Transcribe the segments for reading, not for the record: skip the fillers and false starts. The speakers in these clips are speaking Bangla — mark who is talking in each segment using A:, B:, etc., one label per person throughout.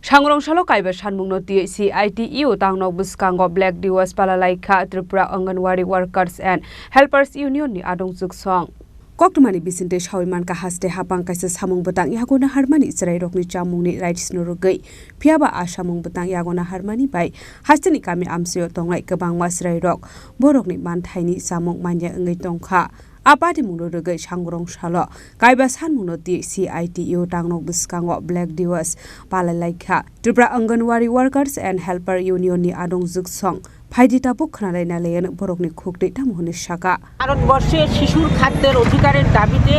A: Sangrongsalo Kaiba Sanmungno CITU Tangnok Bwskango Diwas Palailaikha Tripura Anganwari Workers and Helpers Unionni Adongjwksong Koktumani bisinte shawiman ka haste hapang kaisa samung betang yagona harmani serai rokni chamungni rights nurugai phiaba a samung betang yagona harmani bai hasteni kami amseo tonglai kebangma serai rok borokni manthaini samung manya ngai tongkha Apati mungno rugai Sangrongsalo Kaiba Sanmungno CITU Tangnok Bwskango Diwas Palailaikha Tripura Anganwari Workers and Helper Unionni Adongjwksong ফাইদিতা বুকখানালাই null and বরকনি খুকতে তামহনে Shaka
B: ভারতবর্ষে শিশুর খাদ্যের অধিকারের দাবিতে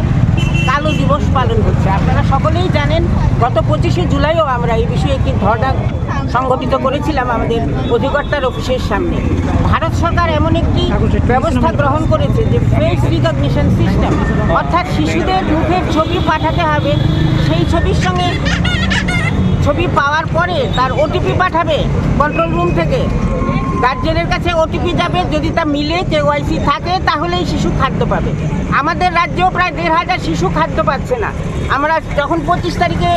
B: কালো দিবস পালন হচ্ছে আপনারা সকলেই জানেন গত 25শে জুলাইও আমরা এই বিষয়ে একটি ধর্ণা সংগঠিত করেছিলাম আমাদের অধিকর্তার অফিসের সামনে ভারত সরকার এমন একটি ব্যবস্থা গ্রহণ করেছে যে ফেস রিকগনিশন সিস্টেম অর্থাৎ শিশুদের মুখের ছবি পাঠাতে হবে সেই ছবির সঙ্গে ছবি পাওয়ার পরে তার ওটিপি পাঠাবে কন্ট্রোল রুম থেকে গার্জেনের কাছে ওটিপি যাবে যদি তা মিলে কেওয়াইসি থাকে তাহলেই শিশু খাদ্য পাবে আমাদের রাজ্যেও প্রায় ১,৫০০ শিশু খাদ্য পাচ্ছে না আমরা যখন ২৫ তারিখে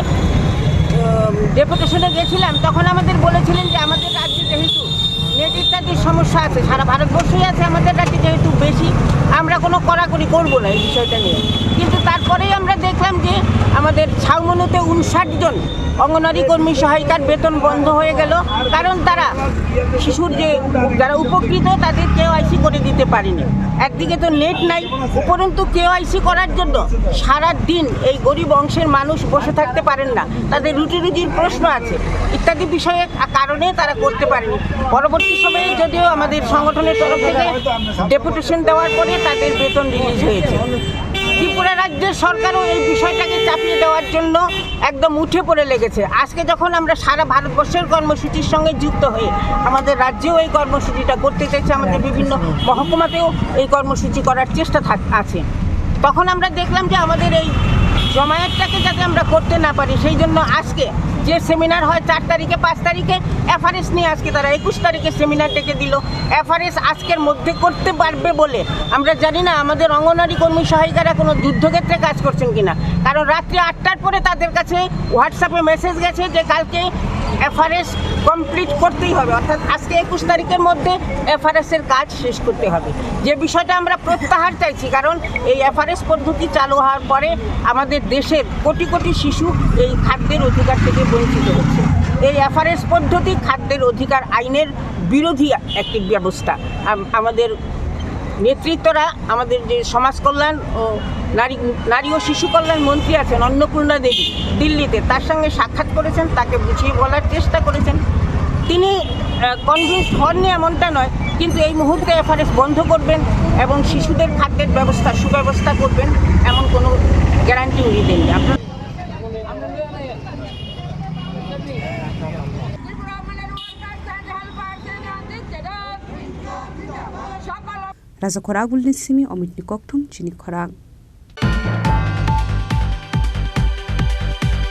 B: ডেপুটেশনে গেছিলাম তখন আমাদের বলেছিলেন যে আমাদের রাজ্যে যেহেতু নেট ইত্যাদির সমস্যা আছে সারা ভারতবর্ষই আছে আমাদের রাজ্যে যেহেতু বেশি আমরা কোনো কড়াকড়ি করবো না এই বিষয়টা নিয়ে কিন্তু তারপরেই আমরা দেখলাম যে আমাদের ছাউমনুতে ৫৯ জন অঙ্গনওয়াড়ি কর্মী সহায়িকার বেতন বন্ধ হয়ে গেল কারণ তারা শিশুর যে যারা উপকৃত তাদের কেওয়াইসি করে দিতে পারেনি একদিকে তো নেট নাই উপরন্তু কেওয়াইসি করার জন্য সারা দিন এই গরিব অংশের মানুষ বসে থাকতে পারেন না তাদের রুজির প্রশ্ন আছে ইত্যাদি বিষয়ে কারণে তারা করতে পারেনি পরবর্তী সময়ে যদিও আমাদের সংগঠনের তরফ থেকে ডেপুটেশন দেওয়ার পরে তাদের বেতন রিলিজ হয়েছে ত্রিপুরা রাজ্যের সরকারও এই বিষয়টাকে চাপিয়ে দেওয়ার জন্য একদম উঠে পড়ে লেগেছে আজকে যখন আমরা সারা ভারতবর্ষের কর্মসূচির সঙ্গে যুক্ত হয়ে আমাদের রাজ্যেও এই কর্মসূচিটা করতে চাইছে আমাদের বিভিন্ন মহকুমাতেও এই কর্মসূচি করার চেষ্টা আছে তখন আমরা দেখলাম যে আমাদের এই জমায়েতটাকে যাতে আমরা করতে না পারি সেই জন্য আজকে যে সেমিনার হয় ৪ তারিখে ৫ তারিখে এফআরএস নিয়ে আজকে তারা ২১ তারিখে সেমিনার ডেকে দিল এফআরএস আজকের মধ্যে করতে পারবে বলে আমরা জানি না আমাদের অঙ্গনওয়াড়ি কর্মী সহায়িকারা কোনো যুদ্ধক্ষেত্রে কাজ করছেন কিনা কারণ রাত্রি ৮টার পরে তাদের কাছে হোয়াটসঅ্যাপে মেসেজ গেছে যে কালকে এফআরএস কমপ্লিট করতেই হবে অর্থাৎ আজকে ২১ তারিখের মধ্যে এফআরএসের কাজ শেষ করতে হবে যে বিষয়টা আমরা প্রত্যাহার চাইছি কারণ এই এফআরএস পদ্ধতি চালু হওয়ার পরে আমাদের দেশের কোটি কোটি শিশু এই খাদ্যের অধিকার থেকে বঞ্চিত হচ্ছে এই এফআরএস পদ্ধতি খাদ্যের অধিকার আইনের বিরোধী একটি ব্যবস্থা আমাদের নেতৃত্বরা আমাদের যে সমাজ কল্যাণ ও নারী ও শিশু কল্যাণ মন্ত্রী আছেন অন্নপূর্ণা দেবী দিল্লিতে তার সঙ্গে সাক্ষাৎ করেছেন তাকে বুঝিয়ে বলার চেষ্টা করেছেন তিনি কনভিন্স হননি এমনটা নয় কিন্তু এই মুহূর্তে এফআরএস বন্ধ করবেন এবং শিশুদের খাদ্যের ব্যবস্থা সুব্যবস্থা করবেন এমন কোনো গ্যারান্টি উনি দেননি আপনার
A: Raza Khorang Simi Omit Nikoktum Chini Khorang